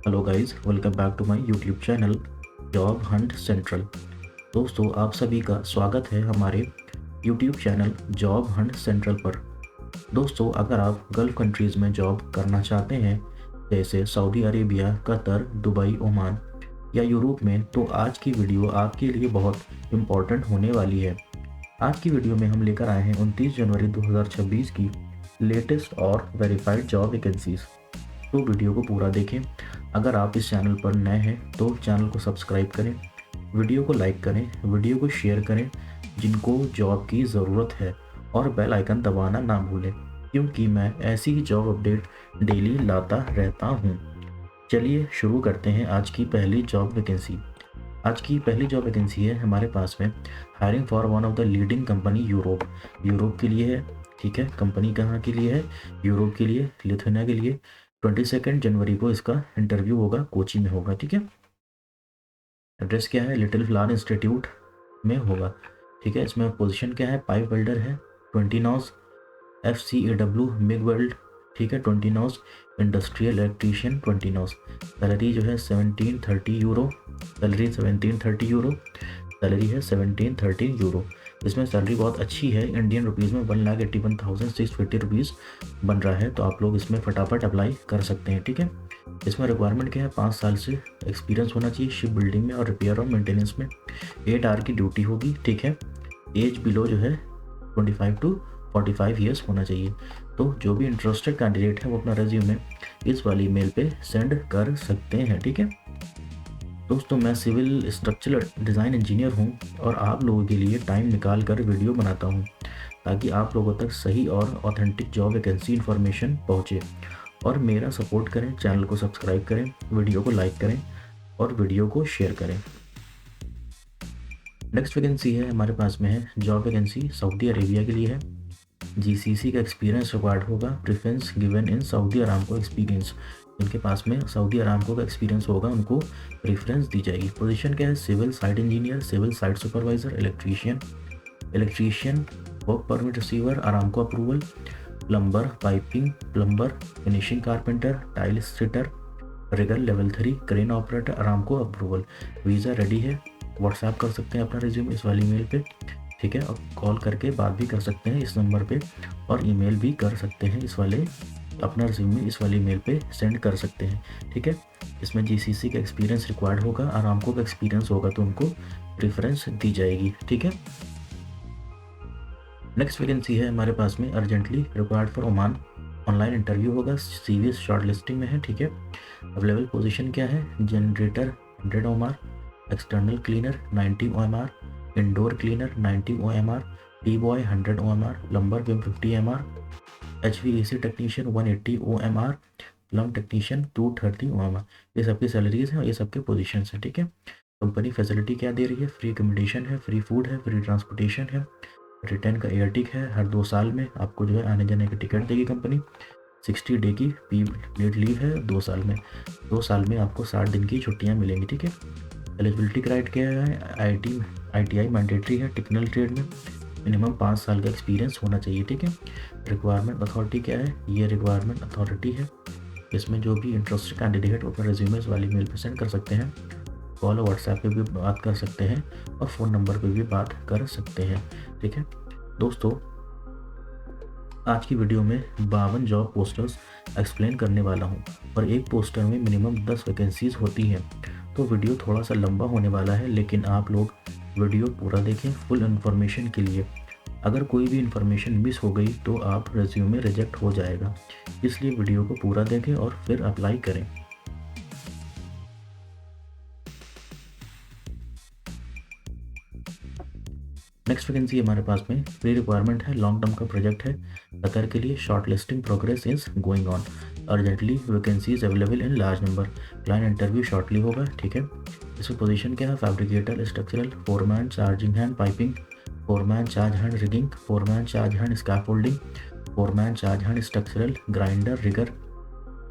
Hello guys, welcome back to my YouTube channel job hunt central. दोस्तों, आप सभी का स्वागत है हमारे YouTube channel job hunt central पर। दोस्तों, अगर आप गल्फ़ कंट्रीज़ में जॉब करना चाहते हैं, जैसे Saudi Arabia, Qatar, Dubai, Oman या यूरोप में, तो आज की वीडियो आपके लिए बहुत इम्पोर्टेंट होने वाली है। आज की वीडियो में हम लेकर आए हैं 29 जनवरी 2026 की लेटेस्ट और वेरीफाइड जॉब वैकेंसीज़। तो वीडियो को पूरा देखें। अगर आप इस चैनल पर नए हैं तो चैनल को सब्सक्राइब करें, वीडियो को लाइक करें, वीडियो को शेयर करें जिनको जॉब की ज़रूरत है, और बेल आइकन दबाना ना भूलें, क्योंकि मैं ऐसी ही जॉब अपडेट डेली लाता रहता हूँ। चलिए शुरू करते हैं आज की पहली जॉब वैकेंसी। आज की पहली जॉब वैकेंसी है हमारे पास में hiring for one of the leading company Europe. Europe के लिए है, ठीक है। कंपनी कहाँ के लिए है? यूरोप के लिए, लिथुआनिया के लिए। 22 जनवरी को इसका इंटरव्यू होगा, कोची में होगा, ठीक है। एड्रेस क्या है? लिटिल फ्लावर इंस्टीट्यूट में होगा, ठीक है। इसमें पोजीशन क्या है? पाइप वेल्डर है, 20 नॉज, FCAW मिग वेल्ड, ठीक है, 20 नॉज, इंडस्ट्रियल इलेक्ट्रीशियन 20 नॉज। सैलरी जो है 1730 यूरो, सैलरी 1730 यूरो, सैलरी है 1713 यूरो। इसमें सैलरी बहुत अच्छी है, इंडियन रुपीज़ में 1,81,650 रुपीज़ बन रहा है। तो आप लोग इसमें फटाफट अप्लाई कर सकते हैं, ठीक है। इसमें रिक्वायरमेंट क्या है? 5 साल से एक्सपीरियंस होना चाहिए शिप बिल्डिंग में और रिपेयर और मेंटेनेंस में। 8 आवर की ड्यूटी होगी, ठीक है। एज बिलो जो है 25 टू 45 ईयर्स होना चाहिए। तो जो भी इंटरेस्टेड कैंडिडेट है वो अपना रेज्यूमे इस वाली ईमेल पे सेंड कर सकते हैं, ठीक है। दोस्तों, मैं सिविल स्ट्रक्चरल डिज़ाइन इंजीनियर हूं और आप लोगों के लिए टाइम निकाल कर वीडियो बनाता हूं, ताकि आप लोगों तक सही और ऑथेंटिक जॉब वैकेंसी इन्फॉर्मेशन पहुंचे। और मेरा सपोर्ट करें, चैनल को सब्सक्राइब करें, वीडियो को लाइक करें और वीडियो को शेयर करें। नेक्स्ट वैकेंसी है हमारे पास में है जॉब वैकेंसी सऊदी अरेबिया के लिए है। GCC का एक्सपीरियंस रिक्वायर्ड होगा, preference given in Saudi Aramco experience. इनके पास में सऊदी अरामको का एक्सपीरियंस होगा, उनको प्रेफरेंस दी जाएगी। पोजीशन क्या है? Civil site engineer, civil site supervisor, electrician, work permit receiver, Aramco approval, plumber, piping plumber, finishing carpenter, tile setter, rigger level 3, crane operator, Aramco approval. Visa ready है। WhatsApp कर सकते हैं अपना रिज्यूम इस वाली ईमेल पे, ठीक है। और कॉल करके बात भी कर सकते हैं इस नंबर पे, और ईमेल भी कर सकते हैं इस वाले, अपना रिज्यूमे इस वाली ईमेल पे सेंड कर सकते हैं, ठीक है। इसमें GCC का एक्सपीरियंस रिक्वायर्ड होगा, अरामको का एक्सपीरियंस होगा तो उनको प्रेफरेंस दी जाएगी, ठीक है। नेक्स्ट वैकेंसी है हमारे पास में urgently required for Oman. Online interview होगा, CV शॉर्ट लिस्टिंग में है, ठीक है। अवेलेबल पोजीशन क्या है? Generator 100 OMR, external cleaner 90 OMR, indoor cleaner 90 OMR, T boy 100 OMR, plumber 50 MR, HVAC technician 180 OMR, plum technician 230 OMR। ये सबकी सैलरीज हैं और ये सबके पोजीशन हैं, ठीक है। कंपनी फैसिलिटी क्या दे रही है? फ्री अकोमोडेशन है, फ्री फूड है, फ्री ट्रांसपोर्टेशन है, रिटर्न का एयर टिक है, हर 2 साल में आपको जो है आने जाने की टिकट देगी कंपनी। 60 डे की पेड लीव है 2 साल में। 2 साल में आपको 60 दिन की छुट्टियां मिलेंगी, ठीक है। एलिजिबिलिटी क्राइटेरिया है, ITI मैंडेटरी है, टेक्निकल ट्रेड में मिनिमम 5 साल का एक्सपीरियंस होना चाहिए, ठीक है। रिक्वायरमेंट अथॉरिटी क्या है? ये रिक्वायरमेंट अथॉरिटी है। इसमें जो भी इंटरेस्टेड कैंडिडेट अपना रिज्यूमे इस वाली मेल पर सेंड कर सकते हैं, कॉल और व्हाट्सएप पे भी बात कर सकते हैं, और फ़ोन नंबर पे भी बात कर सकते हैं, ठीक है। दोस्तों, आज की वीडियो में 52 जॉब पोस्टर्स एक्सप्लेन करने वाला हूं, और एक पोस्टर में मिनिमम 10 वैकेंसीज होती हैं। तो वीडियो थोड़ा सा लंबा होने वाला है, लेकिन आप लोग वीडियो पूरा देखें फुल इन्फॉर्मेशन के लिए। अगर कोई भी इन्फॉर्मेशन मिस हो गई तो आप रिज्यूमे रिजेक्ट हो जाएगा, इसलिए वीडियो को पूरा देखें और फिर अप्लाई करें। नेक्स्ट वैकेंसी हमारे पास में प्री रिक्वायरमेंट है, लॉन्ग टर्म का प्रोजेक्ट है कतर के लिए। Short listing progress is going on, urgently vacancies available in large number. Client interview shortly होगा, ठीक है। इसमें पोजीशन क्या है? Fabricator, structural, foreman, charging hand piping, foreman charge hand rigging, foreman charge hand scaffolding, foreman charge hand structural, grinder, rigger,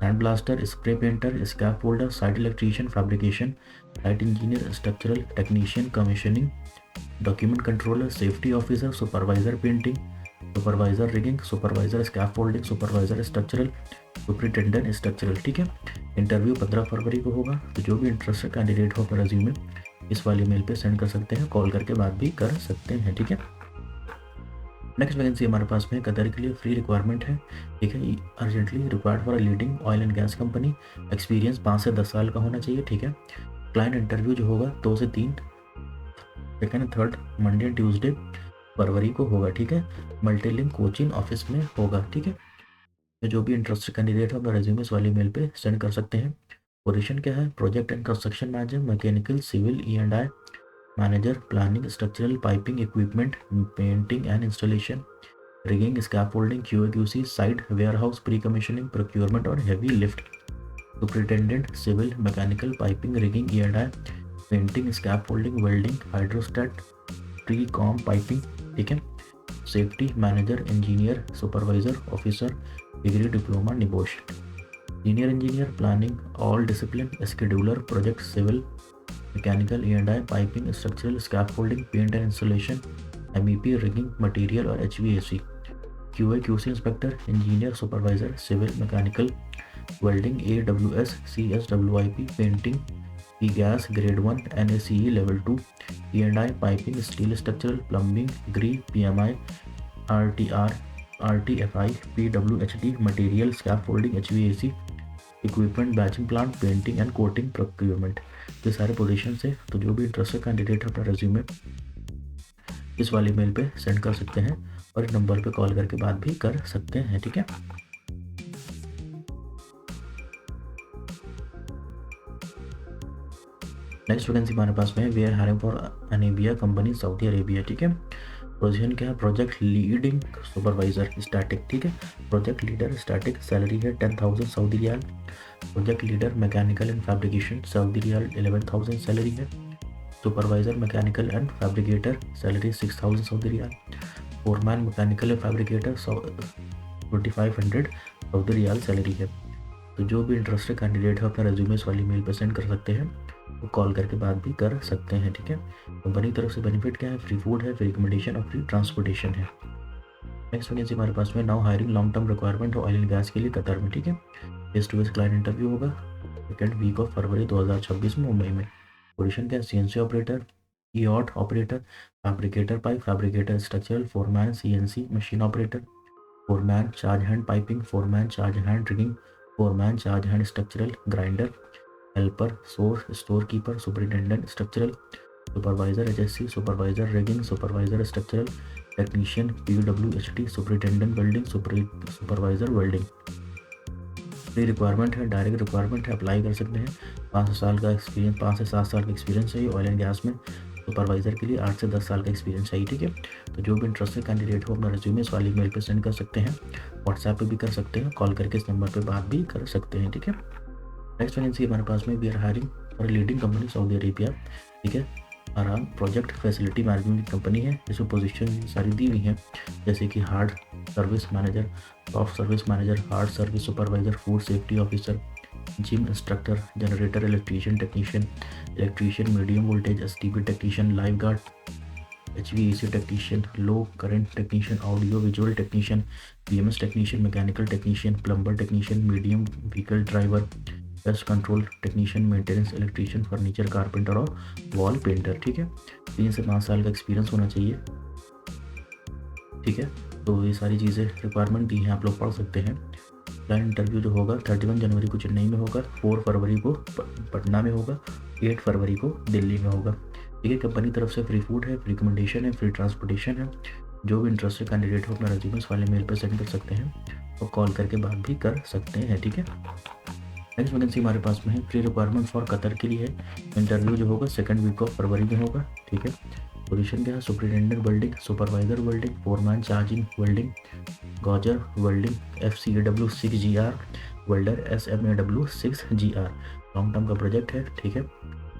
hand blaster, spray painter, scaffolder, site electrician, fabrication, site engineer, structural technician, commissioning, document controller, safety officer, supervisor painting, supervisor rigging, supervisor scaffolding, supervisor structural, superintendent structural. ठीक है, interview 15 फरवरी को होगा। तो जो भी interested candidate हो अपना resume इस वाली मेल पे सेंड कर सकते हैं, कॉल करके बात भी कर सकते हैं। ठीक है, नेक्स्ट वैकेंसी हमारे पास में कतर के लिए फ्री रिक्वायरमेंट है। ठीक है, urgently required for a leading oil and gas company, experience 5 से 10 साल का होना चाहिए। ठीक है, क्लाइंट इंटरव्यू जो होगा 2 से 3 second third Monday and Tuesday फरवरी को होगा। ठीक है, मल्टीलिंक कोचिंग ऑफिस में होगा। ठीक है, तो जो भी इंटरेस्टेड कैंडिडेट हो अपना रेज्यूमे इस वाली मेल पे सेंड कर सकते हैं। पोजीशन क्या है, project and construction manager, mechanical, civil, E&I manager, planning, structural, piping, equipment, painting and installation, rigging, scaffolding, QA/QC, site, warehouse, pre commissioning, procurement और heavy lift, superintendent, civil, mechanical, piping, rigging, E&I, painting, scaffolding, welding, hydrostat, pre comm piping. ठीक है, safety manager, engineer, supervisor, officer, degree, diploma, NEBOSH, senior engineer, planning, all discipline, scheduler, project, civil, mechanical, E&I, piping, structural, scaffolding, paint and installation, MEP, rigging, material और HVAC, QA/QC inspector, engineer, supervisor, civil, mechanical, welding, AWS, CSWIP, painting, gas grade 1, NACE level 2, E&I, piping, steel structural, plumbing, ग्री, PMI, RTR, RTFI, PWHD, material, scaffolding, HVAC, equipment, batching plant, painting and coating, procurement. ये सारे position है। तो जो भी interested candidate अपना resume इस वाली मेल पे सेंड कर सकते हैं और इस नंबर पे कॉल करके बात भी कर सकते हैं। ठीक है, नेक्स्ट वैकेंसी हमारे पास में वी आर हायरिंग फॉर अनेबिया कंपनी, सऊदी अरेबिया। ठीक है, पोजीशन क्या है, प्रोजेक्ट लीडिंग सुपरवाइजर स्टैटिक। ठीक है, प्रोजेक्ट लीडर स्टैटिक, सैलरी है 10,000 Saudi riyal. Project leader mechanical and fabrication, Saudi riyal 11,000 salary है। Supervisor mechanical and fabricator, salary 6,000 Saudi riyal. Foreman mechanical and fabricator 2,500 Saudi riyal salary है। तो जो भी interested candidate है अपना रेज्यूमे इस वाली मेल पर सेंड कर सकते हैं, वो कॉल करके बात भी कर सकते हैं। ठीक है, कंपनी की तरफ से बेनिफिट क्या है, फ्री फूड है, फ्री रिकमेंडेशन और फ्री ट्रांसपोर्टेशन है। नेक्स्ट वैकेंसी हमारे पास में now hiring long term requirement oil and gas के लिए कतर में। ठीक है, face to face client interview होगा सेकेंड वीक ऑफ फरवरी 2026 में मुंबई में। पोजीशन क्या है, CNC operator, EOT operator, fabricator pipe, fabricator structural, foreman CNC machine operator, foreman charge hand piping, foreman charge hand rigging, foreman charge hand structural, grinder, helper, source, store keeper, superintendent structural, supervisor HSC, supervisor rigging, supervisor structural, technician PWHD, superintendent welding, supervisor welding. Free requirement है, direct requirement है, apply कर सकते हैं। 5 साल का experience, 5 से 7 साल का एक्सपीरियंस चाहिए ऑयल एंड गैस में। सुपरवाइजर के लिए 8 से 10 साल का एक्सपीरियंस चाहिए। ठीक है, तो जो भी इंटरेस्टेड कैंडिडेट हो अपना रिज्यूमे इस वाली मेल पे सेंड कर सकते हैं, व्हाट्सएप पे भी कर सकते हैं, कॉल करके इस नंबर पे बात भी कर सकते हैं। ठीक है, नेक्स्ट वैकेंसी हमारे पास में we are hiring for leading company Saudi Arabia. ठीक है, आराम प्रोजेक्ट फैसिलिटी मैनेजमेंट की कंपनी है, जिसमें पोजीशन सारी दी हुई हैं, जैसे कि hard service manager, soft service manager, hard service supervisor, food safety officer, gym instructor, generator electrician technician, medium voltage STP technician, life guard, HVAC technician, low current technician, audio visual technician, PMS technician, mechanical technician, plumber technician, medium vehicle driver, pest control technician, maintenance electrician, furniture carpenter और wall painter. ठीक है, 3 से 5 साल का experience होना चाहिए। ठीक है, तो ये सारी चीज़ें रिक्वायरमेंट दी हैं, आप लोग पढ़ सकते हैं। क्लाइंट इंटरव्यू जो होगा 31 जनवरी को चेन्नई में होगा, 4 फरवरी को पटना में होगा, 8 फरवरी को दिल्ली में होगा। ठीक है, कंपनी की तरफ से फ्री फूड है, फ्री रिकमेंडेशन है, फ्री ट्रांसपोर्टेशन है। जो भी इंटरेस्टेड कैंडिडेट हो अपना रेज्यूमे वाले मेल पर सेंड कर सकते हैं और कॉल करके बात भी कर सकते हैं। ठीक है, नेक्स्ट वैकेंसी हमारे पास में है फ्री रिक्वायरमेंट फॉर कतर के लिए है। इंटरव्यू जो होगा सेकेंड वीक ऑफ फरवरी में होगा। ठीक है, पोजीशन क्या है, superintendent welding, supervisor welding, foreman charging welding, gouger welding, FCAW 6GR welder, SMAW 6GR। Long term का प्रोजेक्ट है। ठीक है,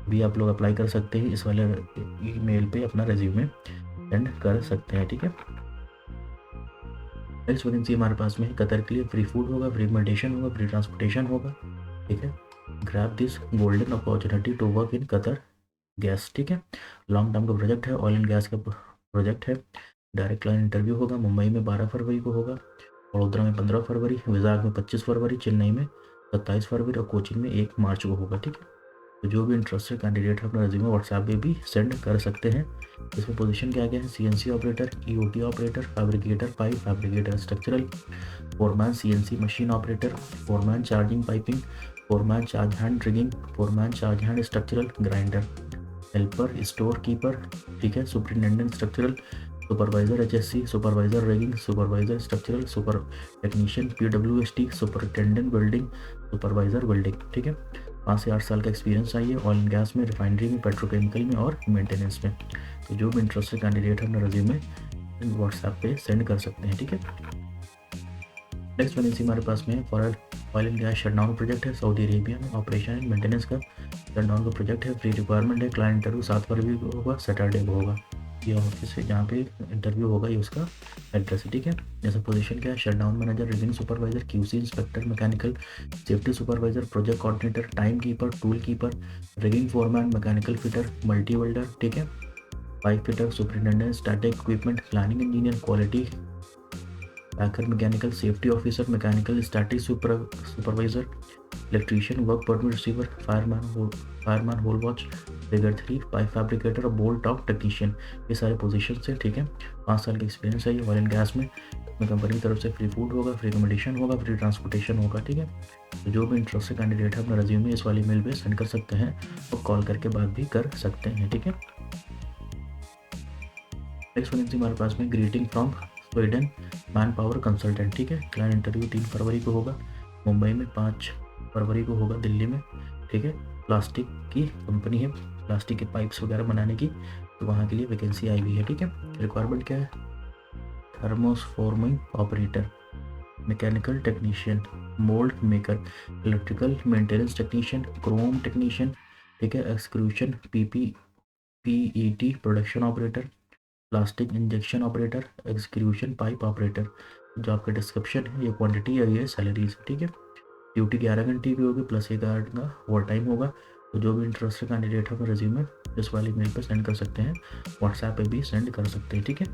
भी आप लोग अप्लाई कर सकते हैं, इस वाले ईमेल पे अपना रेज्यूमे सेंड कर सकते हैं। ठीक है, नेक्स्ट वैकेंसी हमारे पास में कतर के लिए फ्री फूड होगा, फ्री मेडिटेशन होगा, फ्री ट्रांसपोर्टेशन होगा। ठीक है, grab this golden opportunity to work in Qatar gas. ठीक है, लॉन्ग टर्म का प्रोजेक्ट है, ऑयल एंड गैस का प्रोजेक्ट है। डायरेक्ट क्लाइंट इंटरव्यू होगा। मुंबई में 12 फरवरी को होगा, वडोदरा में 15 फरवरी, विजाग में 25 फरवरी, चेन्नई में 27 फरवरी और कोचिंग में 1 मार्च को होगा। ठीक है, तो जो भी इंटरेस्टेड कैंडिडेट है अपना रेज्यूमे व्हाट्सएप पे भी सेंड कर सकते हैं। इसमें पोजीशन क्या क्या है? CNC operator, EOT operator, fabricator pipe, fabricator structural, foreman CNC machine operator, foreman charging piping, foreman charge hand rigging, foreman charge hand structural grinder, helper store keeper, ठीक है, superintendent structural, supervisor HSC, supervisor rigging, supervisor structural, super technician PWST, superintendent building, supervisor building. ठीक है, 5 से 8 साल का experience चाहिए oil and gas में, refinery में, पेट्रोकेमिकल में और मेंटेनेंस में। तो जो भी इंटरेस्टेड कैंडिडेट है अपना रेज्यूमे व्हाट्सएप पे सेंड कर सकते हैं। ठीक है, नेक्स्ट वैकेंसी हमारे पास में for oil and gas shutdown project है सऊदी अरेबिया में, ऑपरेशन एंड मेंटेनेंस का शटडाउन का प्रोजेक्ट है। फ्री रिक्वायरमेंट है, क्लाइंट इंटरव्यू 7 फरवरी को होगा, सैटरडे को होगा। ये ऑफिस है जहाँ पे इंटरव्यू होगा, ये उसका एड्रेस है। ठीक है, जैसे पोजीशन क्या है? Shutdown manager, rigging supervisor, QC inspector, mechanical safety supervisor, project coordinator, time keeper, tool keeper, rigging foreman, mechanical fitter, multi welder, ठीक है, pipe fitter, superintendent static equipment, planning engineer, quality packer, mechanical safety officer, mechanical static supervisor, electrician, work permit receiver, fireman hole watch, figure 3, pipe fabricator और bolt torque technician. ये सारे position है। ठीक है, 5 साल का एक्सपीरियंस है ये ऑयल एंड गैस में। कंपनी की तरफ से फ्री फूड होगा, फ्री अकोमोडेशन होगा, फ्री ट्रांसपोर्टेशन होगा। ठीक है, तो जो भी इंटरेस्टेड कैंडिडेट है अपना रेज्यूमे इस वाली मेल पे सेंड कर सकते हैं और कॉल करके बात भी कर सकते हैं। ठीक है, नेक्स्ट वैकेंसी हमारे पास में greeting from Sweden man power consultant. ठीक है, क्लाइंट इंटरव्यू 3 फरवरी को होगा, मुंबई में 5 फरवरी को होगा, दिल्ली में। ठीक है, प्लास्टिक की कंपनी है, प्लास्टिक के पाइप्स वगैरह बनाने की, तो वहाँ के लिए वैकेंसी आई हुई है। ठीक है, रिक्वायरमेंट क्या है? Thermoforming operator, mechanical technician, mould maker, electrical maintenance technician, chrome technician, ठीक है, extrusion PET production operator, plastic injection operator, extrusion pipe operator. जो आपका डिस्क्रिप्शन है, ये क्वांटिटी है, ये सैलरीज। ठीक है, ड्यूटी 11 घंटे की होगी प्लस 1 आवर का ओवर टाइम होगा। तो जो भी इंटरेस्टेड कैंडिडेट है वो रेज्यूमे इस वाली मेल पर सेंड कर सकते हैं, व्हाट्सएप पे भी सेंड कर सकते हैं। ठीक है,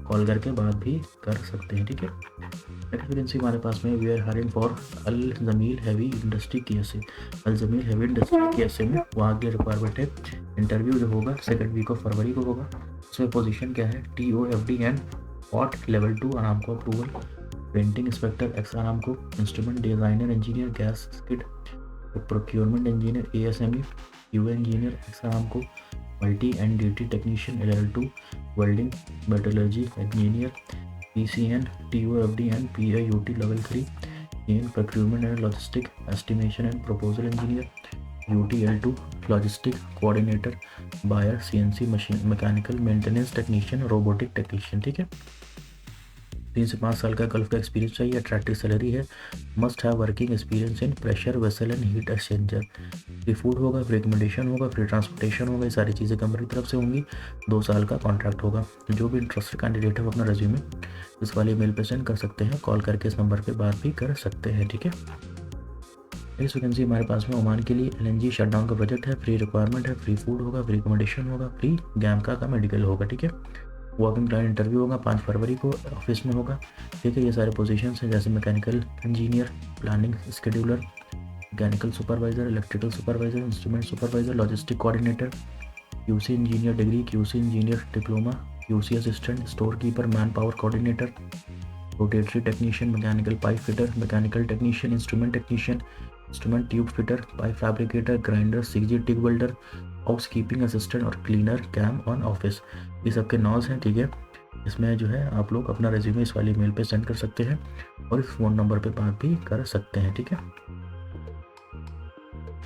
कॉल करके बात भी कर सकते हैं। ठीक है, नेक्स्ट वैकेंसी हमारे पास में we are hiring for Al Jameel heavy industry KSA, Al Jameel heavy industry KSA में वहाँ की रिक्वायरमेंट है। इंटरव्यू जो होगा 2 वीक ऑफ फरवरी को होगा। उसमें पोजीशन क्या है? TOFD एंड वॉट लेवल 2 आराम को अप्रूवल, पेंटिंग इंस्पेक्टर एक्स आराम को, instrument designer engineer gas skid, procurement engineer ASME, QA engineer x आराम को, multi and DT technician LL2, welding metallurgy engineer PCN TOFD and PIUT level 3 in procurement and logistic estimation and proposal engineer UTL2 logistic coordinator buyer CNC machine mechanical maintenance technician robotic technician। ठीक है, 3 से 5 साल का gulf का experience चाहिए, attractive salary है, must have working experience in pressure vessel and heat exchanger. Free food होगा, free accommodation होगा, फ्री ट्रांसपोर्टेशन होगा, ये सारी चीज़ें कंपनी की तरफ से होंगी। 2 साल का कॉन्ट्रैक्ट होगा। तो जो भी इंटरेस्टेड कैंडिडेट है वो अपना रेज्यूमे इस वाले मेल पे सेंड कर सकते हैं, कॉल करके इस नंबर पर बात भी कर सकते हैं। ठीक है, इस वैकेंसी हमारे पास में ओमान के लिए LNG शटडाउन का प्रोजेक्ट है, फ्री रिक्वायरमेंट है, फ्री फूड होगा, फ्री अकोमोडेशन होगा, फ्री गैमका का मेडिकल होगा। ठीक है, वॉक इन क्लाइंट इंटरव्यू होगा 5 फरवरी को, ऑफिस में होगा। ठीक है, ये सारे पोजीशंस हैं जैसे mechanical engineer, planning scheduler, mechanical supervisor, electrical supervisor, instrument supervisor, logistic coordinator, QC engineer degree, QC engineer diploma, QC assistant, store keeper, man power coordinator, rotary technician, mechanical pipe fitter, mechanical technician, instrument technician, instrument tube fitter, pipe fabricator, grinder, 6G TIG welder, house keeping assistant और cleaner camp on office. ये सबके नॉज हैं। ठीक है, इसमें जो है आप लोग अपना रेज्यूमे इस वाली मेल पे सेंड कर सकते हैं और इस फ़ोन नंबर पे बात भी कर सकते हैं। ठीक है,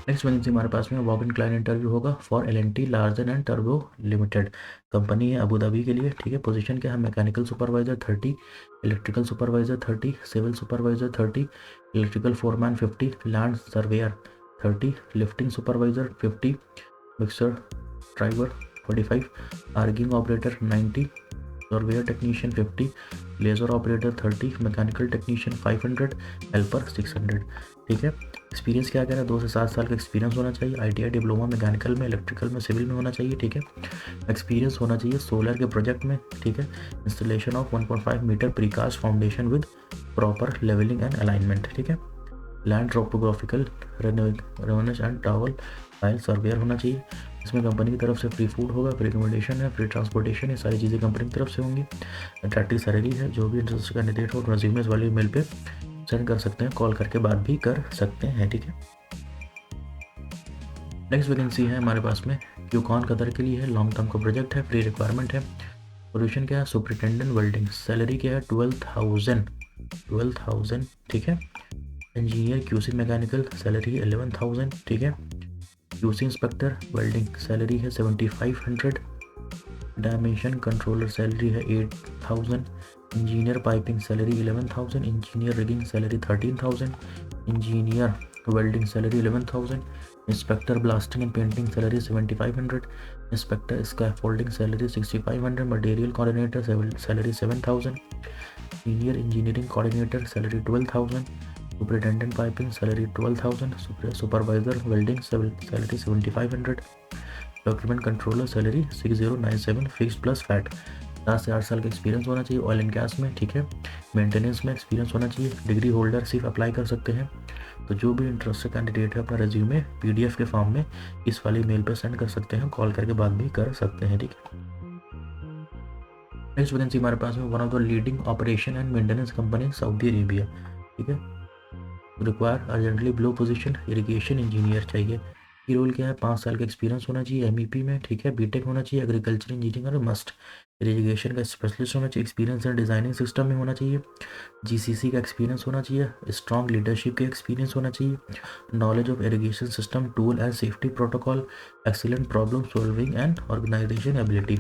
नेक्स्ट वैकेंसी हमारे पास में वॉक इन क्लाइंट इंटरव्यू होगा for L&T Larsen and turbo limited, company है अबू धाबी के लिए। ठीक है, पोजीशन क्या है? Mechanical supervisor 30, electrical supervisor 30, civil supervisor 30, electrical foreman 50, land surveyor 30, lifting supervisor 50, mixer driver 45, आर्गिंग operator 90, surveyor technician 50, laser operator 30, mechanical technician 500, helper 600। ठीक है, एक्सपीरियंस क्या कह रहा है, 2 से 7 साल का एक्सपीरियंस होना चाहिए। ITI डिप्लोमा मैकेनिकल में, इलेक्ट्रिकल में, सिविल में होना चाहिए, ठीक है। एक्सपीरियंस होना चाहिए सोलर के प्रोजेक्ट में, ठीक है। Installation of 1.5 metre precast foundation with proper levelling and alignment, ठीक है। Land topographical revenues and towel file surveyor होना चाहिए। इसमें कंपनी की तरफ से फ्री फूड होगा, फ्री एकोमोडेशन है, फ्री ट्रांसपोर्टेशन, ये सारी चीज़ें कंपनी की तरफ से होंगी। अट्रैक्टिव सैलरी है। जो भी इंटरेस्टेड कैंडिडेट हो रेज्यूमेस वाली मेल पे सेंड कर सकते हैं, कॉल करके बात भी कर सकते हैं, ठीक है। नेक्स्ट वैकेंसी है हमारे पास में यूकॉन कतर के लिए है, लॉन्ग टर्म का प्रोजेक्ट है, फ्री रिक्वायरमेंट है। पोजीशन क्या है, सुपरिटेंडेंट वेल्डिंग, सैलरी क्या है 12,000, ठीक है। इंजीनियर QC मैकेनिकल, सैलरी 11,000, ठीक है। QC इंस्पेक्टर वेल्डिंग, सैलरी है 7,500। डायमेंशन कंट्रोलर, सैलरी है 8,000। Engineer piping, salary 11,000। Engineer rigging, salary 13,000। Engineer welding, salary 11,000। Inspector blasting and painting, salary 7,500। Inspector scaffolding, salary 6,500। Material coordinator, salary 7,000। Senior engineering coordinator, salary 12,000। Superintendent piping, salary 12,000। Supervisor welding, salary 7,500। Document controller, salary 6,097 fix plus fat. 7 से 8 साल का experience होना चाहिए oil and gas में, ठीक है। Maintenance में experience होना चाहिए। डिग्री होल्डर सिर्फ अप्लाई कर सकते हैं। तो जो भी इंटरेस्टेड कैंडिडेट है अपना रिज्यूमे PDF के फॉर्म में इस वाली मेल पर सेंड कर सकते हैं, कॉल करके बात भी कर सकते हैं, ठीक है। नेक्स्ट वैकेंसी हमारे पास में one of the leading operation and maintenance company Saudi Arabia, ठीक है। Require urgently blow position irrigation engineer चाहिए। की रोल क्या है, 5 साल का एक्सपीरियंस होना चाहिए MEP में, ठीक है। BTech होना चाहिए, एग्रीकल्चर इंजीनियरिंग और मस्ट इरिगेशन का स्पेशलिस्ट होना चाहिए। एक्सपीरियंस इन डिज़ाइनिंग सिस्टम में होना चाहिए। GCC का एक्सपीरियंस होना चाहिए। स्ट्रॉन्ग लीडरशिप का एक्सपीरियंस होना चाहिए। Knowledge of irrigation system tool and safety protocol. Excellent problem solving and organization ability.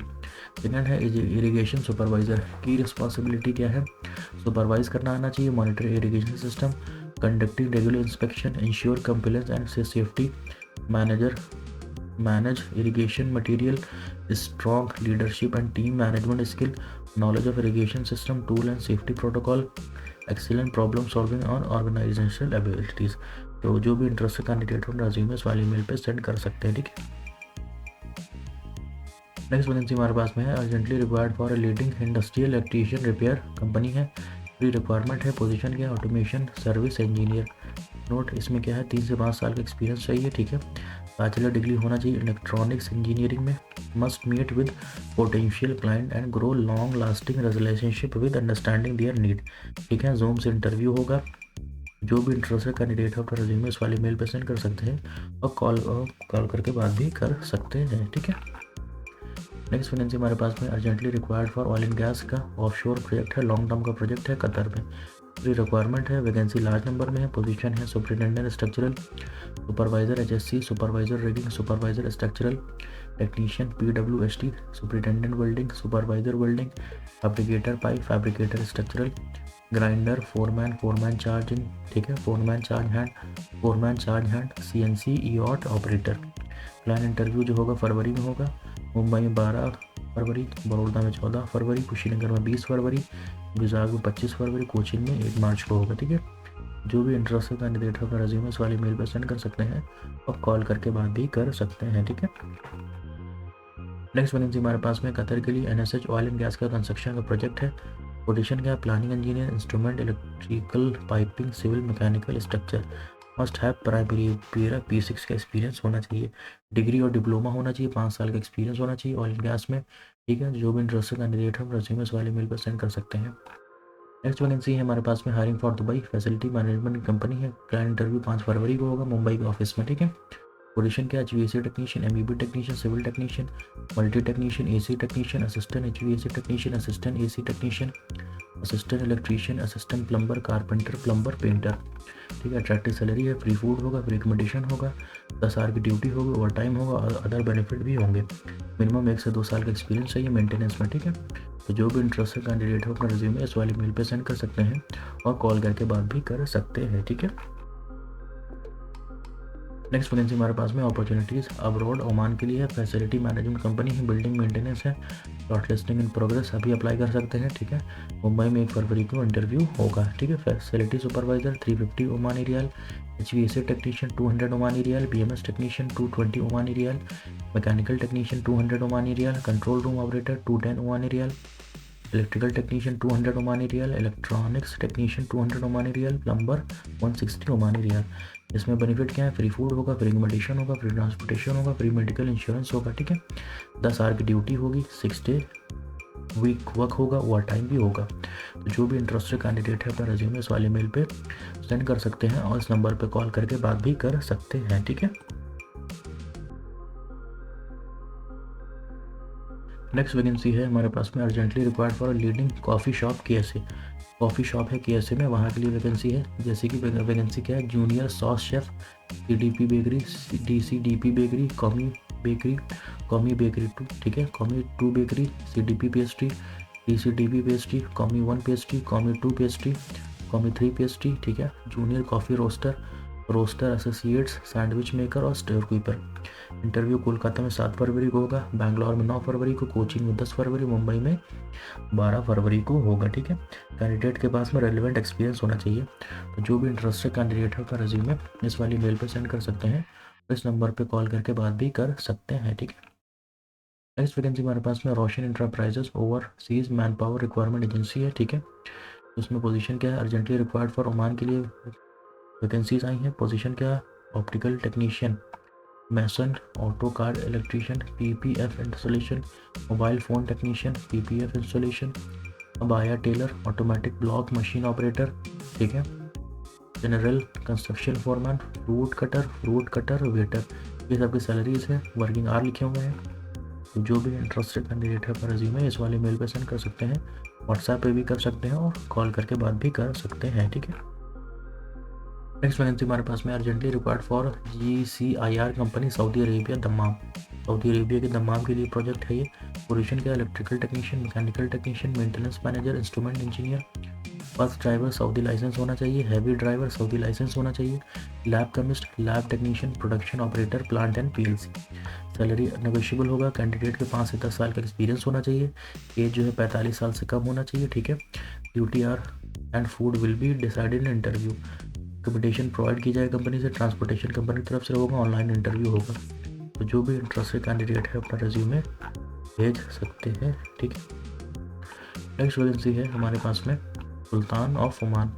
Second है इरिगेशन सुपरवाइजर की रिस्पॉन्सिबिलिटी क्या है, सुपरवाइज करना आना चाहिए। Monitor irrigation system, conducting regular inspection, ensure compliance and safety, manage irrigation material, strong leadership and team management skill, knowledge of irrigation system tool and safety protocol, excellent problem solving और organizational abilities. तो जो भी interested candidate हो resumes वाली mail पे send कर सकते हैं, ठीक है। नेक्स्ट वैकेंसी हमारे पास में है urgently required for a leading industrial electrician repair company है। फ्री रिक्वायरमेंट है। पोजीशन क्या है, ऑटोमेशन सर्विस इंजीनियर। नोट इसमें क्या है, 3 से 5 साल का एक्सपीरियंस चाहिए, ठीक है। बैचलर डिग्री होना चाहिए इलेक्ट्रॉनिक्स इंजीनियरिंग में। Must meet with potential client and grow long lasting relationship with understanding their need, ठीक है। जूम से इंटरव्यू होगा। जो भी इंटरेस्टेड कैंडिडेट है अपना रिज्यूमे इस वाली मेल पर सेंड कर सकते हैं और कॉल करके बात भी कर सकते हैं, ठीक है। नेक्स्ट वैकेंसी हमारे पास में urgently required for oil and gas का ऑफशोर प्रोजेक्ट है, लॉन्ग टर्म का प्रोजेक्ट है कतर में। फ्री रिक्वायरमेंट है। वैकेंसी लार्ज नंबर में है। पोजीशन है superintendent structural, supervisor HSC, supervisor rigging, supervisor structural technician PWST, superintendent welding, supervisor welding, fabricator pipe, fabricator structural, grinder, foreman charging, ठीक है। Foreman charge hand CNC EOT operator. Plan interview जो होगा फरवरी में होगा। मुंबई में 12 फरवरी, बड़ौदा में 14 फरवरी, कुशीनगर में 20 फरवरी, विजाग में 25 फरवरी, कोचिन में 1 मार्च को होगा, ठीक है। जो भी इंटरेस्टेड कैंडिडेट होगा रेज्यूमे इस वाली मेल पर सेंड कर सकते हैं और कॉल करके बात भी कर सकते हैं, ठीक है। नेक्स्ट वैकेंसी हमारे पास में कतर के लिए NSH ऑयल एंड गैस का कंस्ट्रक्शन का प्रोजेक्ट है। पोजीशन क्या है, planning engineer, instrument electrical piping, civil mechanical structure. Must have primary P6 का एक्सपीरियंस होना चाहिए। डिग्री और डिप्लोमा होना चाहिए। 5 साल का एक्सपीरियंस होना चाहिए ऑयल एंड गैस में, ठीक है। जो भी इंटरेस्टेड कैंडिडेट है रेज्यूमे वाली मेल पर सेंड कर सकते हैं। नेक्स्ट वैकेंसी है हमारे पास में hiring for Dubai facility management company है। क्लाइंट इंटरव्यू 5 फरवरी को होगा मुंबई के ऑफिस में, ठीक है। पोजीशन क्या है, HVAC technician, MEP technician, civil technician, multi technician, AC technician, assistant HVAC technician, assistant AC technician, assistant electrician, assistant plumber, carpenter, plumber, painter, ठीक है। अट्रैक्टिव सैलरी है। फ्री फूड होगा, फ्री एकोमोडेशन होगा, 10 आवर की duty होगी, over time होगा और other benefit भी होंगे। मिनिमम 1 से 2 साल का एक्सपीरियंस चाहिए मेंटेनेंस में, ठीक है। तो जो भी इंटरेस्टेड कैंडिडेट हो अपना रिज्यूमे इस वाली मेल पे सेंड कर सकते हैं और कॉल करके बात भी कर सकते हैं, ठीक है। नेक्स्ट वैकेंसी हमारे पास में अपॉर्चुनिटीज़ अब्रॉड ओमान के लिए है, फैसिलिटी मैनेजमेंट कंपनी है, बिल्डिंग मेंटेनेंस है, शॉर्ट लिस्टिंग इन प्रोग्रेस, अभी अप्लाई कर सकते हैं, ठीक है। मुंबई में 1 फरवरी को इंटरव्यू होगा, ठीक है। Facility supervisor 350 Omani riyal, HVAC technician 200 Omani riyal, BMS technician 220 Omani riyal, mechanical technician 200 Omani riyal, control room operator 210 Omani rial, electrical technician 200 Omani riyal, electronics technician 200 Omani riyal, plumber 160 Omani riyal. इसमें बेनिफिट क्या है, फ्री फूड होगा, फ्री एकोमोडेशन होगा, free transportation होगा, free medical insurance होगा, ठीक है। 10 hour की ड्यूटी होगी, 6 डे वीक वर्क होगा, ओवर टाइम भी होगा। तो जो भी इंटरेस्टेड कैंडिडेट है अपना रेज्यूमे इस वाले मेल पे सेंड कर सकते हैं और इस नंबर पे कॉल करके बात भी कर सकते हैं, ठीक है। नेक्स्ट वैकेंसी है हमारे पास में urgently required for leading coffee shop KSA। Coffee shop है KSA में, वहाँ के लिए वैकेंसी है। जैसे कि वैकेंसी क्या है, junior sous chef, CDP bakery, DCDP bakery, commis bakery 2, ठीक है, commis 2 bakery, CDP pastry, DCDP pastry, commis 1 pastry, commis 2 pastry, commis 3 pastry, ठीक है। Junior coffee roaster associates, sandwich maker और स्टोर कीपर। इंटरव्यू कोलकाता में 7 फरवरी को होगा, बैंगलोर में 9 फरवरी को, कोचिंग में 10 फरवरी, मुंबई में 12 फरवरी को होगा, ठीक है। कैंडिडेट के पास में रेलिवेंट एक्सपीरियंस होना चाहिए। तो जो भी इंटरेस्टेड कैंडिडेट है उसका रेज्यूमे इस वाली मेल पर सेंड कर सकते हैं, इस नंबर पर कॉल करके बात भी कर सकते हैं, ठीक है। नेक्स्ट वैकेंसी हमारे पास में Roshan enterprises overseas man power requirement agency है, ठीक है। उसमें पोजीशन क्या है, अर्जेंटली रिक्वायर्ड फॉर ओमान के लिए वैकेंसीज आई हैं। पोजीशन क्या है, optical technician, mason, auto car electrician, PPF installation, mobile phone technician, PPF installation, अबाया tailor, automatic block machine operator, ठीक है। General construction foreman, fruit cutter waiter, ये सब की सैलरीज है, वर्किंग आवर लिखे हुए हैं। तो जो भी इंटरेस्टेड कैंडिडेट है अपना रिज्यूमे इस वाले मेल पे सेंड कर सकते हैं, व्हाट्सएप पे भी कर सकते हैं और कॉल करके बात भी कर सकते हैं, ठीक है। नेक्स्ट वैकेंसी हमारे पास में urgently required for GCIR company Saudi Arabia Dammam. Saudi Arabia के दम्माम के लिए प्रोजेक्ट है ये। पोजीशन क्या है, electrical technician, mechanical technician, maintenance manager, instrument engineer. Bus driver Saudi license होना चाहिए, हैवी ड्राइवर सऊदी लाइसेंस होना चाहिए, lab chemist, lab technician, production operator, plant and PLC। Salary negotiable होगा। कैंडिडेट के 5 से 10 साल का एक्सपीरियंस होना चाहिए, एज जो है 45 साल से कम होना चाहिए, ठीक है। Duty hour and food will be decided in interview. Accommodation provide की जाए कंपनी से, ट्रांसपोर्टेशन कंपनी की तरफ से होगा, ऑनलाइन इंटरव्यू होगा। तो जो भी इंटरेस्टेड कैंडिडेट है अपना रेज्यूमे भेज सकते हैं, ठीक है। नेक्स्ट वैकेंसी है हमारे पास में सुल्तान ऑफ ओमान,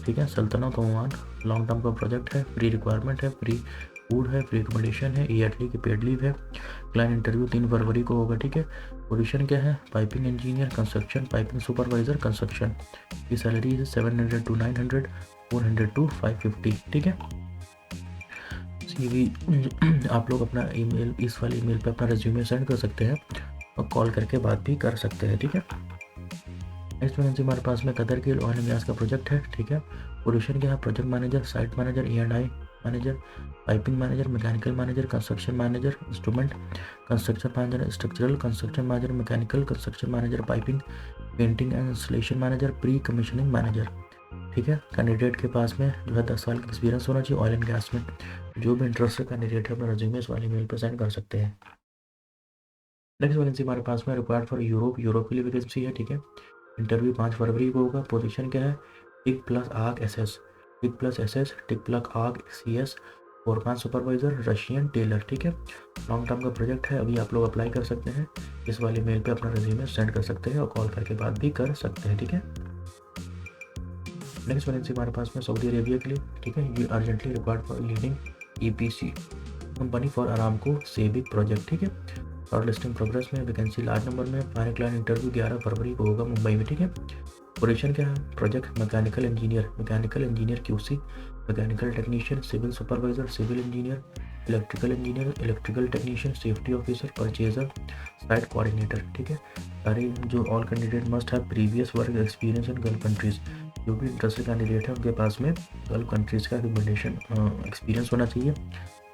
ठीक है, सल्तनत ओमान। लॉन्ग टर्म का प्रोजेक्ट है, फ्री रिक्वायरमेंट है, फ्री फूड है, फ्री एकोमोडेशन है, ईयरली की पेड लीव है। क्लाइंट इंटरव्यू 3 फरवरी को होगा, ठीक है। पोजीशन क्या है, piping engineer, construction, piping supervisor, construction. की सैलरी है 700 to 900, 400 to 550, ठीक है। CV आप लोग अपना ईमेल इस वाली ईमेल पे अपना रेज्यूमे सेंड कर सकते हैं और कॉल करके बात भी कर सकते हैं, ठीक है। नेक्स्ट वैकेंसी हमारे पास में कतर के ऑयल एंड गैस का प्रोजेक्ट है, ठीक है। पोजीशन क्या है, project manager, site manager, E&I manager, piping manager, mechanical manager, construction manager, instrument construction manager, structural construction manager, mechanical construction manager, piping, painting and installation manager, pre commissioning manager, ठीक है। Candidate के पास में जो है 10 साल का एक्सपीरियंस होना चाहिए ऑयल एंड गैस में। जो भी इंटरेस्टेड कैंडिडेट है अपना रेज्यूमे इस वाली मेल पर सेंड कर सकते हैं। नेक्स्ट वैकेंसी हमारे पास में रिक्वायर्ड फॉर यूरोप के लिए वैकेंसी है, ठीक है। इंटरव्यू 5 फरवरी को होगा। पोजीशन क्या है, TIG plus arc SS, TIG plus SS, TIG plus arc CS, foreman supervisor, Russian tailor, ठीक है। लॉन्ग टर्म का प्रोजेक्ट है, अभी आप लोग अप्लाई कर सकते हैं, इस वाले मेल पे अपना रेज्यूमे सेंड कर सकते हैं और कॉल करके बात भी कर सकते हैं, ठीक है। नेक्स्ट वैकेंसी हमारे पास में सऊदी अरेबिया के लिए, ठीक है। ये urgently required for leading EPC company for Aramco SABIC project, ठीक है। शॉर्ट लिस्टिंग प्रोग्रेस में, वैकेंसी लार्ज नंबर में, फाइनल क्लाइंट इंटरव्यू 11 फरवरी को होगा मुंबई में, ठीक है। पोजीशन क्या है, project mechanical engineer QC, mechanical technician, civil supervisor, civil engineer, electrical technician, safety officer, purchaser, site coordinator, ठीक है। सारे जो all candidate must have previous work experience in Gulf countries. जो भी इंटरेस्टेड कैंडिडेट है उनके पास में गल्फ कंट्रीज का एकोमोडेशन एक्सपीरियंस होना चाहिए।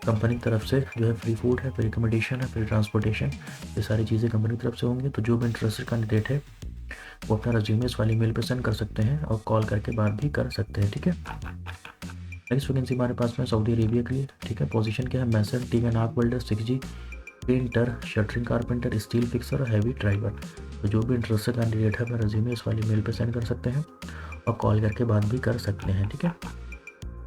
कंपनी की तरफ से जो है फ्री फूड है, फ्री एकोमोडेशन है, फ्री ट्रांसपोर्टेशन, ये सारी चीज़ें कंपनी की तरफ से होंगी। तो जो भी इंटरेस्टेड कैंडिडेट है वो अपना रेज्यूमे इस वाली मेल पर सेंड कर सकते हैं और कॉल करके बात भी कर सकते हैं, ठीक है। नेक्स्ट वैकेंसी हमारे पास में सऊदी अरेबिया के लिए, ठीक है। पोजीशन क्या है, mason team and arc welder 6G, painter, shuttering carpenter, steel fixer और हैवी ड्राइवर। तो जो भी इंटरेस्टेड कैंडिडेट है अपना रिज्यूमे इस वाली मेल पे सेंड कर सकते हैं और कॉल करके बात भी कर सकते हैं, ठीक है।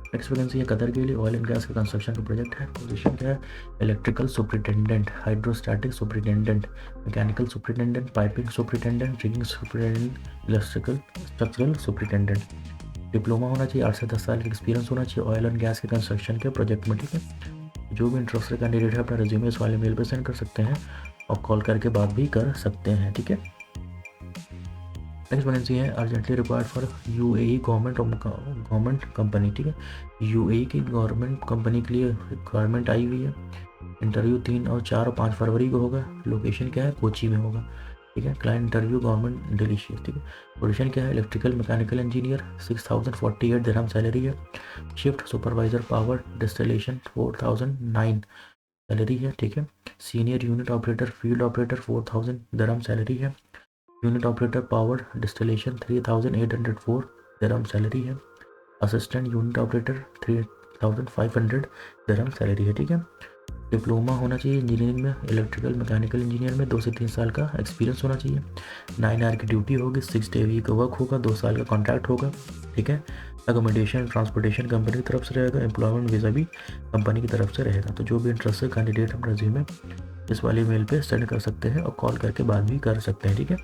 नेक्स्ट वैकेंसी है कतर के लिए, ऑयल एंड गैस का कंस्ट्रक्शन का प्रोजेक्ट है। पोजीशन क्या है, electrical superintendent, hydrostatic superintendent, mechanical superintendent, piping superintendent, rigging superintendent, electrical structural superintendent. Diploma होना चाहिए, 8 से 10 साल का एक्सपीरियंस होना चाहिए ऑयल एंड गैस के कंस्ट्रक्शन के प्रोजेक्ट में, ठीक है। जो भी इंटरेस्टेड कैंडिडेट है अपना रिज्यूमे इस वाले मेल पर सेंड कर सकते हैं और कॉल करके बात भी कर सकते हैं, ठीक है। नेक्स्ट वैकेंसी है urgently required for UAE government company, ठीक है। यूएई की गवर्नमेंट कंपनी के लिए रिक्वायरमेंट आई हुई है। इंटरव्यू 3 और 4 और 5 फरवरी को होगा। लोकेशन क्या है, कोची में होगा, ठीक है। क्लाइंट इंटरव्यू गवर्नमेंट डिलीशियस, ठीक है। पोजीशन क्या है, इलेक्ट्रिकल मैकेनिकल इंजीनियर, 6048 दिरहम सैलरी है। Shift supervisor power distillation 4009 salary है, ठीक है। Senior unit operator field operator 4000 दिरहम सैलरी है। यूनिट ऑपरेटर पावर डिस्टिलेशन 3804 दिरहम सैलरी है। असिस्टेंट यूनिट ऑपरेटर 3500 दिरहम सैलरी है, ठीक है। डिप्लोमा होना चाहिए इंजीनियरिंग में, इलेक्ट्रिकल मैकेनिकल इंजीनियर में 2 से 3 साल का एक्सपीरियंस होना चाहिए। 9 आवर की ड्यूटी होगी, 6 डे वीक का वर्क होगा, 2 साल का कॉन्ट्रैक्ट होगा, ठीक है। अकोमोडेशन ट्रांसपोर्टेशन कंपनी की तरफ से रहेगा, एम्प्लॉयमेंट वीज़ा भी कंपनी की तरफ से रहेगा। तो जो भी इंटरेस्टेड कैंडिडेट अपना रिज्यूमे इस वाली मेल पे सेंड कर सकते हैं और कॉल करके बात भी कर सकते हैं, ठीक है।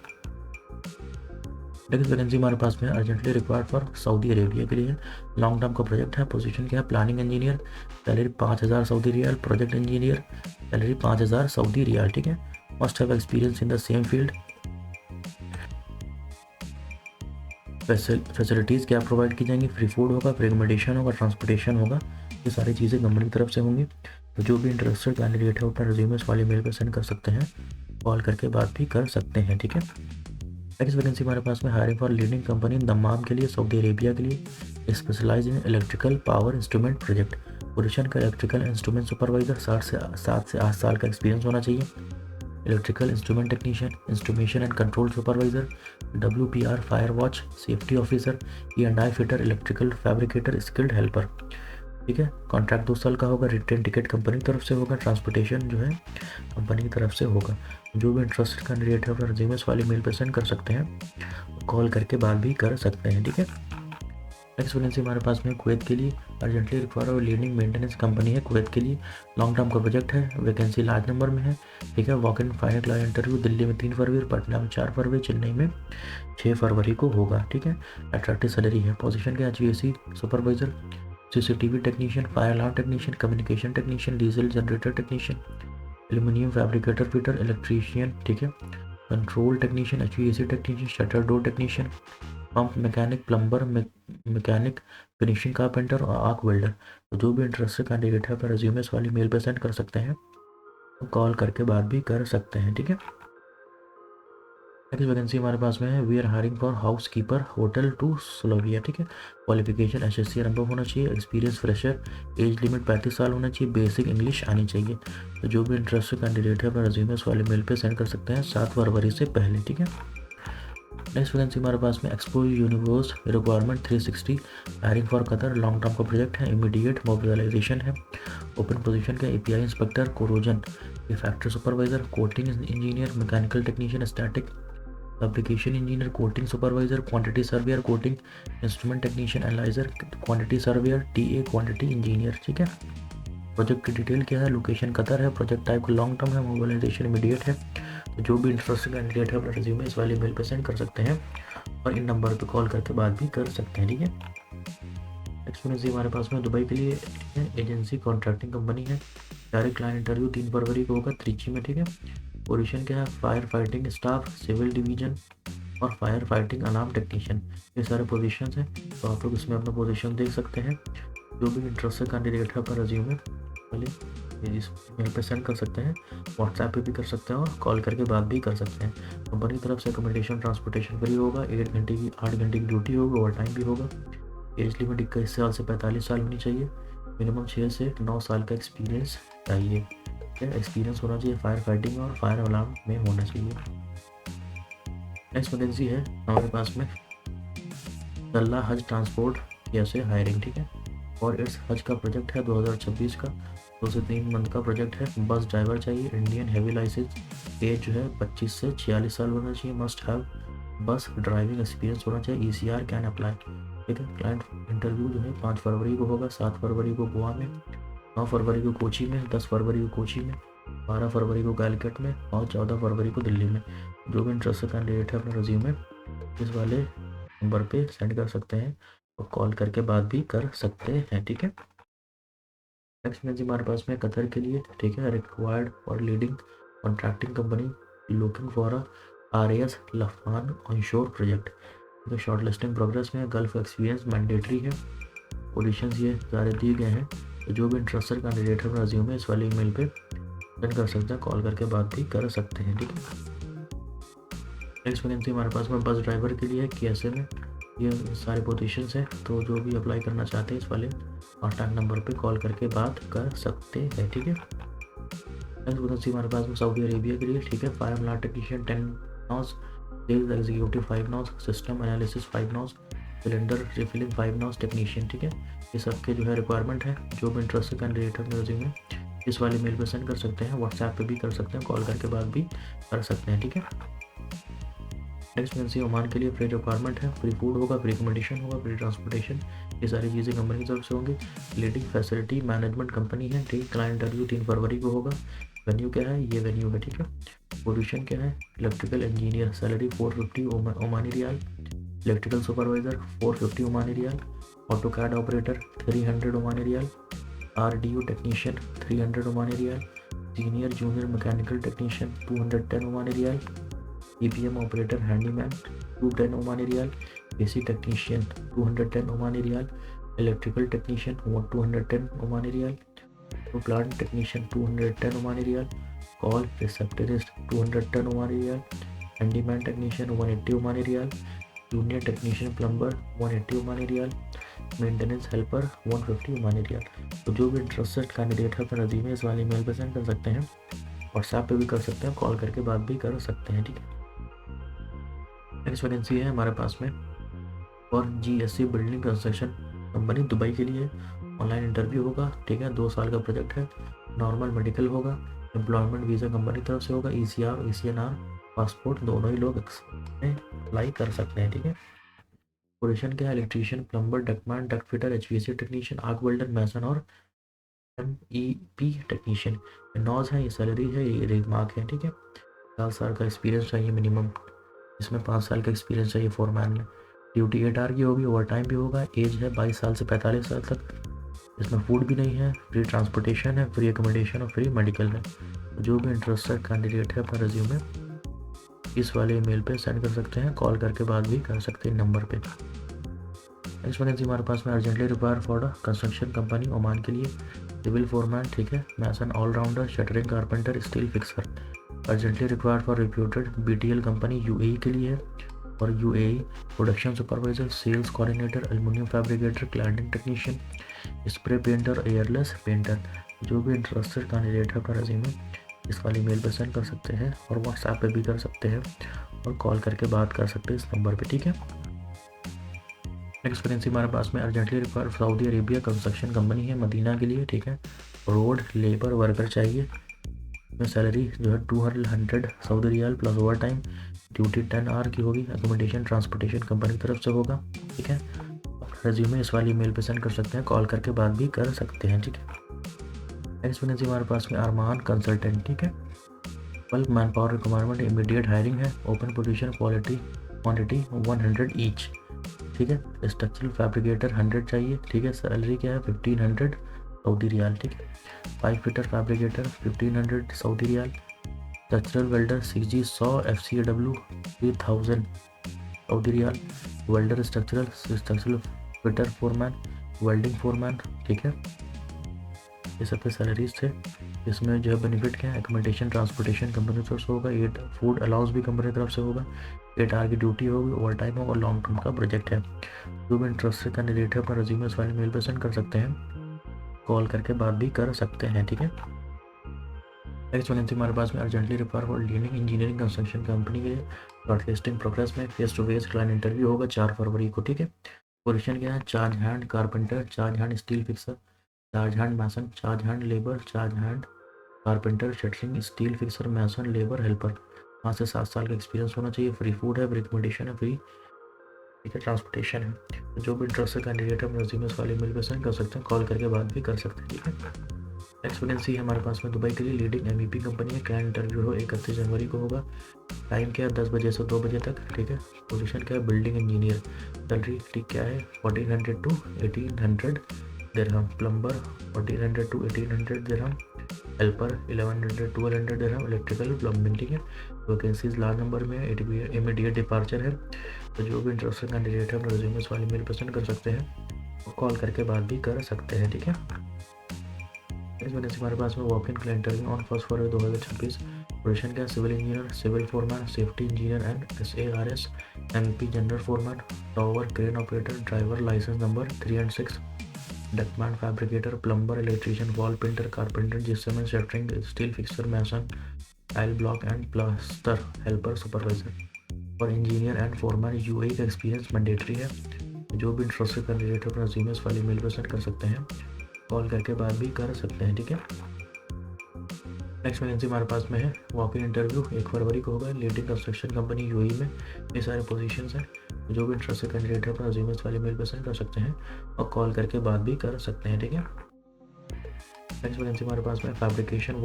नेक्स्ट वैकेंसी हमारे पास में urgently required for Saudi Arabia के लिए लॉन्ग टर्म का प्रोजेक्ट है। पोजीशन क्या है, planning engineer, salary 5000 Saudi riyal. Project engineer, salary 5000 Saudi riyal, ठीक है। Must have experience in the same field. Facilities क्या प्रोवाइड की जाएंगी, फ्री फूड होगा, फ्री एकोमोडेशन होगा, ट्रांसपोर्टेशन होगा, ये सारी चीज़ें कंपनी की तरफ से होंगी। तो जो भी इंटरेस्टेड कैंडिडेट है वो अपना रिज्यूमे इस वाली मेल पर सेंड कर सकते हैं, कॉल करके बात भी कर सकते हैं, ठीक है। नेक्स्ट वैकेंसी हमारे पास में hiring for leading company Dammam के लिए, सऊदी अरेबिया के लिए, specialize in electrical power instrument project. Position का इलेक्ट्रिकल इंस्ट्रूमेंट सुपरवाइजर, 7 से 8 साल का एक्सपीरियंस होना चाहिए। Electrical instrument technician, instrumentation and control supervisor, WPR fire watch, safety officer, E&I fitter, electrical fabricator, skilled helper, ठीक है। कॉन्ट्रैक्ट 2 साल का होगा। रिटर्न टिकट कंपनी की तरफ से होगा। ट्रांसपोर्टेशन जो है कंपनी की तरफ से होगा। जो भी इंटरेस्टेड कैंडिडेट है अपना रिज्यूमे वाली मेल पर सेंड कर सकते हैं, कॉल करके बात भी कर सकते हैं, ठीक है। नेक्स्ट वैकेंसी हमारे पास में कुवैत के लिए अर्जेंटली रिक्वायर और लीडिंग मेंटेनेंस कंपनी है कुवैत के लिए, लॉन्ग टर्म का प्रोजेक्ट है। वैकेंसी लार्ज नंबर में है, ठीक है। Walk in final client interview Delhi में 3 फरवरी, पटना में 4 फरवरी, चेन्नई में 6 फरवरी को होगा, ठीक है। अट्रैक्टिव सैलरी है। पोजीशन क्या है, HVAC supervisor, CCTV technician, fire alarm technician, communication technician, diesel generator technician, aluminium fabricator fitter, electrician, ठीक है। Control technician, HVAC technician, shutter door technician, pump mechanic, plumber, mechanic, finishing carpenter और arc welder. तो जो भी interested candidate है अपना resume इस वाली मेल पर सेंड कर सकते हैं, कॉल करके बात भी कर सकते हैं, ठीक है। नेक्स्ट वैकेंसी हमारे पास में है, we are hiring for house keeper hotel to स्लोविया, ठीक है। क्वालिफिकेशन SSC अनुभव होना चाहिए, एक्सपीरियंस फ्रेशर, एज लिमिट 35 साल होना चाहिए, बेसिक इंग्लिश आनी चाहिए। तो जो भी इंटरेस्टेड कैंडिडेट है अपना रिज्यूमे इस वाले मेल पे सेंड कर सकते हैं 7 फरवरी से पहले, ठीक है। नेक्स्ट वैकेंसी हमारे पास में expo universe requirement 360 hiring for Qatar, long term का प्रोजेक्ट है, इमीडिएट मोबिलाइजेशन है। ओपन पोजीशन का API inspector, corrosion, factory supervisor, coating engineer, mechanical technician, static application engineer, coating supervisor, quantity surveyor, coating instrument technician, analyser, quantity surveyor, TA quantity engineer, ठीक है। Project की detail क्या है, location Qatar है, project type long term है, mobilisation immediate है। तो जो भी इंटरेस्टेड कैंडिडेट है अपना रिज्यूमे इस वाली मेल पर सेंड कर सकते हैं और इन नंबर पर कॉल करके बात भी कर सकते हैं, ठीक है। नेक्स्ट वैकेंसी हमारे पास में दुबई के लिए एजेंसी कॉन्ट्रैक्टिंग कंपनी है। डायरेक्ट क्लाइंट इंटरव्यू 3 फरवरी को होगा त्रिची में, ठीक है। पोजीशन क्या है, fire fighting staff, civil division और फायर फाइटिंग अलार्म टेक्नीशियन, ये सारे पोजीशंस हैं। तो आप लोग इसमें अपना पोजीशन देख सकते हैं। जो भी इंटरेस्टेड कैंडिडेट है अपना रिज्यूमे वाले इस मेल पे सेंड कर सकते हैं, व्हाट्सएप पे भी कर सकते हैं और कॉल करके बात भी कर सकते हैं। कंपनी की तरफ से अकोमोडेशन ट्रांसपोर्टेशन फ्री होगा। 8 घंटे की ड्यूटी होगी, ओवर टाइम भी होगा। एज लिमिट 21 साल से 45 साल होनी चाहिए। मिनिमम 6 से 9 साल का एक्सपीरियंस चाहिए, एक्सपीरियंस होना चाहिए फायर फाइटिंग और फायर अलार्म में होना चाहिए। नेक्स्ट वैकेंसी है हमारे पास में दल्ला हज ट्रांसपोर्ट या से हायरिंग, ठीक है। और इट्स हज का प्रोजेक्ट है 2026 का, 2 से 3 मंथ का प्रोजेक्ट है। बस ड्राइवर चाहिए, इंडियन हैवी लाइसेंस, एज जो है 25 से 46 साल होना चाहिए, मस्ट हैव बस ड्राइविंग एक्सपीरियंस होना चाहिए, ECR कैन अप्लाई। ठीक है, क्लाइंट इंटरव्यू जो है 5 फरवरी को होगा, 7 फरवरी को गोवा में, 9 फरवरी को कोची में, 10 फरवरी को कोची में, 12 फरवरी को कैलकट में और 14 फरवरी को दिल्ली में। जो भी इंटरेस्टेड कैंडिडेट है अपना रिज्यूमे इस वाले नंबर पे सेंड कर सकते हैं और कॉल करके बात भी कर सकते हैं। ठीक है, नेक्स्ट वैकेंसी हमारे पास में कतर के लिए। ठीक है, required for leading contracting company looking for RAS लफान onshore project. तो शॉर्ट लिस्टिंग प्रोग्रेस में, गल्फ एक्सपीरियंस मैंडेटरी है, पोजीशंस ये सारे दिए गए हैं। तो जो भी इंटरेस्टेड कैंडिडेट है अपना रिज्यूमे इस वाले ईमेल पे सेंड कर सकते हैं, कॉल करके बात भी कर सकते हैं। ठीक है, नेक्स्ट वैकेंसी हमारे पास में बस ड्राइवर के लिए है, KSA में। ये सारे पोजीशंस हैं, तो जो भी अप्लाई करना चाहते हैं इस वाले कॉन्टैक्ट नंबर पे कॉल करके बात कर सकते हैं। ठीक है, नेक्स्ट वैकेंसी हमारे पास में सऊदी अरेबिया के लिए। ठीक है, 5 lakh technician 10 nos, sales executive 5 nos, system analysis 5 nos, cylinder refilling 5 nos technician. ठीक है, ये सबके जो है रिक्वायरमेंट है। जो भी इंटरेस्टेड कैंडिडेट है रिज्यूमे इस वाले मेल पे सेंड कर सकते हैं, व्हाट्सएप पे भी कर सकते हैं, कॉल करके बात भी कर सकते हैं। ठीक है, नेक्स्ट वैकेंसी ओमान के लिए फ्री रिक्वायरमेंट है, फ्री फूड होगा, फ्री अकोमोडेशन होगा, फ्री ट्रांसपोर्टेशन, ये सारी चीज़ें कंपनी की तरफ से होंगी। लीडिंग फैसिलिटी मैनेजमेंट कंपनी है। ठीक, क्लाइंट इंटरव्यू 3 फरवरी को होगा। वेन्यू क्या है, ये वेन्यू है। ठीक है, पोजीशन क्या है, electrical engineer, salary 450 Omani rial, electrical supervisor 450 Omani rial, AutoCAD operator 300 Omani rial, RDU technician 300 Omani rial, senior junior mechanical technician 210 Omani rial, EPM operator handyman 210 Omani rial, AC technician 210 Omani rial, electrical technician 210 Omani rial, plant technician 210 Omani rial, call receptionist 210 Omani rial, handyman technician 180 Omani rial, junior technician plumber 180 Omani riyal, maintenance helper 150 Omani riyal. तो जो भी interested candidate है अपना resume इस वाले email पर send कर सकते हैं, व्हाट्सएप पे भी कर सकते हैं, कॉल करके बात भी कर सकते हैं। ठीक है, नेक्स्ट वैकेंसी है हमारे पास में और GSC building construction company Dubai के लिए। ऑनलाइन इंटरव्यू होगा। ठीक है, 2 साल का प्रोजेक्ट है, नॉर्मल मेडिकल होगा, एम्प्लॉयमेंट वीज़ा कंपनी तरफ से होगा, ECR ECNR पासपोर्ट दोनों ही लोग अप्लाई कर सकते हैं। ठीक है, पोजीशन क्या है, electrician, plumber, ductman, duct fitter, HVAC technician, arc welder, mason और MEP टेक्नीशियन। नॉज है, ये सैलरी है, ये रिमार्क है। ठीक है, 4 साल का एक्सपीरियंस चाहिए मिनिमम, इसमें 5 साल का एक्सपीरियंस चाहिए फोरमैन में। ड्यूटी 8 आवर की होगी, ओवर टाइम भी होगा। एज है 22 साल से 45 साल तक। इसमें फूड भी नहीं है, फ्री ट्रांसपोर्टेशन है, फ्री अकोमोडेशन और फ्री मेडिकल है। जो भी इंटरेस्टेड कैंडिडेट है अपना रिज्यूमे इस वाले ईमेल पे सेंड कर सकते हैं, कॉल करके बात भी कर सकते हैं नंबर पे। नेक्स्ट वैकेंसी हमारे पास में urgently require for construction company Oman के लिए, सिविल फोरमैन। ठीक है, mason all rounder, shuttering carpenter, steel fixer. Urgently required for reputed BTL company UAE के लिए है, और UAE production supervisor, sales coordinator, aluminium fabricator, cladding technician, spray painter, airless painter. जो भी इंटरेस्टेड कैंडिडेट है अपना रिज्यूमे इस वाली मेल पर सेंड कर सकते हैं और व्हाट्सएप पे भी कर सकते हैं और कॉल करके बात कर सकते हैं इस नंबर पे। ठीक है, नेक्स्ट वैकेंसी हमारे पास में urgently required Saudi Arabia construction company है मदीना के लिए। ठीक है, रोड लेबर वर्कर चाहिए, में सैलरी जो है 200 Saudi riyal plus overtime, duty 10 hour की होगी, अकोमोडेशन ट्रांसपोर्टेशन कंपनी की तरफ से होगा। ठीक है, रेज्यूमे इस वाली मेल पे सेंड कर सकते हैं, कॉल करके बात भी कर सकते हैं। ठीक है, नेक्स्ट वैकेंसी हमारे पास में अरमान कंसल्टेंट। ठीक है, bulk man power requirement, immediate hiring है, ओपन पोजीशन, क्वांटिटी 100 ईच। ठीक है, स्ट्रक्चरल फैब्रिकेटर 100 चाहिए। ठीक है, सैलरी क्या है 1500 सऊदी रियाल। ठीक है, 5 fitter fabricator 1500 Saudi riyal, structural welder 6G 100 FCAW 3000 Saudi riyal, welder structural fitter foreman, welding foreman. ठीक है, ये सब के सैलरीज थे। इसमें जो है बेनिफिट क्या है, एकोमोडेशन ट्रांसपोर्टेशन कंपनी की तरफ से होगा, 8 फूड अलाउंस भी कंपनी की तरफ से होगा, 8 आवर की ड्यूटी होगी, ओवर टाइम होगा, लॉन्ग टर्म का प्रोजेक्ट है। जो भी इंटरेस्टेड कैंडिडेट है अपना रिज्यूमे इस वाले मेल पर सेंड कर सकते हैं, कॉल करके बात भी कर सकते हैं। ठीक है, नेक्स्ट वैकेंसी हमारे पास में urgently require for leading engineering construction company के लिए शॉर्ट लिस्टिंग प्रोग्रेस में, face to face client interview होगा 4 फरवरी को। ठीक है, पोजीशन क्या है, charge hand carpenter, charge hand steel fixer, charge hand mason, charge hand labour, charge hand carpenter, shuttering, steel fixer, mason, labour, helper. 5 से 7 साल का एक्सपीरियंस होना चाहिए। फ्री फूड है, फ्री रिकमेंडेशन है, फ्री ठीक है ट्रांसपोर्टेशन है। तो जो भी इंटरेस्टेड कैंडिडेट है अपने रेज्यूमे वाले मेल पे सेंड कर सकते हैं, कॉल करके बात भी कर सकते हैं, ठीक है। नेक्स्ट वैकेंसी है हमारे पास में दुबई के लिए लीडिंग एमईपी कंपनी है। क्या इंटरव्यू हो 31 जनवरी को होगा। टाइम क्या है 10 बजे से 2 बजे तक, ठीक है। पोजीशन क्या है, बिल्डिंग इंजीनियर। सैलरी ठीक क्या है 1400 to 1800 dirham. Plumber 1400 to 1800 dirham. Helper 1100 1200 dirham. Electrical plumbing, ठीक है। वैकेंसीज लार्ज नंबर में है, इमीडिएट डिपार्चर है। तो जो भी इंटरेस्टेड कैंडिडेट है अपने रिज्यूमे वाली मेल पसंद कर सकते हैं और कॉल करके बात भी कर सकते हैं, ठीक है। इस वजह से हमारे पास में वॉक इन के इंटरव्यू ऑन 1 फरवरी 2026। पोजीशन क्या, civil engineer, civil foreman, safety engineer and SARS, MP general foreman, tower crane operator, driver licence number 3 and 6, ductman fabricator, plumber, electrician, wall painter, carpenter, जिसमें shuttering, steel fixer, mason, tile block and plaster, helper, supervisor और engineer and foreman. UAE का experience mandatory है। जो भी interested candidate अपना resume वाली mail पर send कर सकते हैं, कॉल करके बात भी कर सकते हैं, ठीक है। नेक्स्ट वैकेंसी हमारे पास में है वॉक इन इंटरव्यू 1 फरवरी को होगा। लीडिंग कंस्ट्रक्शन कंपनी UAE में ये सारे पोजीशंस हैं। जो भी इंटरेस्टेड कैंडिडेट है अपना रिज्यूमे वाली मेल पर सेंड कर सकते हैं और कॉल करके बात भी कर सकते हैं, ठीक है। नेक्स्ट वैकेंसी हमारे पास में फैब्रिकेशन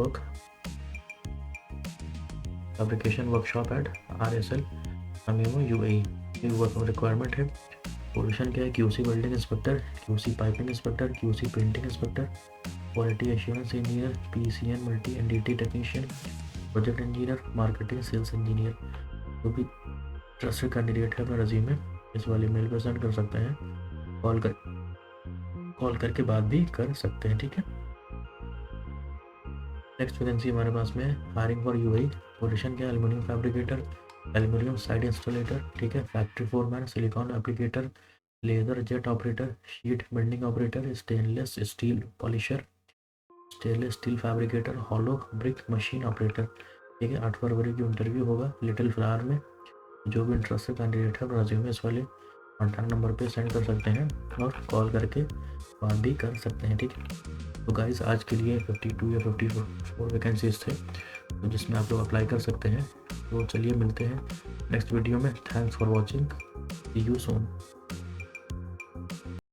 वर्कशॉप एट RSL अमीमो UAE, ये वर्क रिक्वायरमेंट है। पोजीशन क्या है, QC welding inspector, QC piping inspector, QC painting inspector, quality assurance engineer, PCN multi NDT technician, project engineer, marketing sales engineer. जो भी ट्रस्टेड कैंडिडेट है अपना resume इस वाली मेल पर सेंड कर सकते हैं, कॉल करके बात भी कर सकते हैं, ठीक है। नेक्स्ट वैकेंसी हमारे पास में हायरिंग फॉर UAE। पोजीशन क्या है, aluminium fabricator, aluminium side installer, ठीक है। Factory foreman, silicone applicator, laser jet operator, sheet bending operator, stainless steel polisher, stainless steel fabricator, hollow brick machine operator, ठीक है। 8 फरवरी की इंटरव्यू होगा लिटिल फ्लावर में। जो भी इंटरेस्टेड कैंडिडेट है रिज्यूमे इस वाले कॉन्टैक्ट नंबर पे सेंड कर सकते हैं और कॉल करके बात भी कर सकते हैं, ठीक है। तो गाइस आज के लिए 52 या 54 वैकेंसीज थे, तो जिसमें आप लोग अप्लाई कर सकते हैं। तो चलिए मिलते हैं नेक्स्ट वीडियो में। Thanks for watching, see you soon.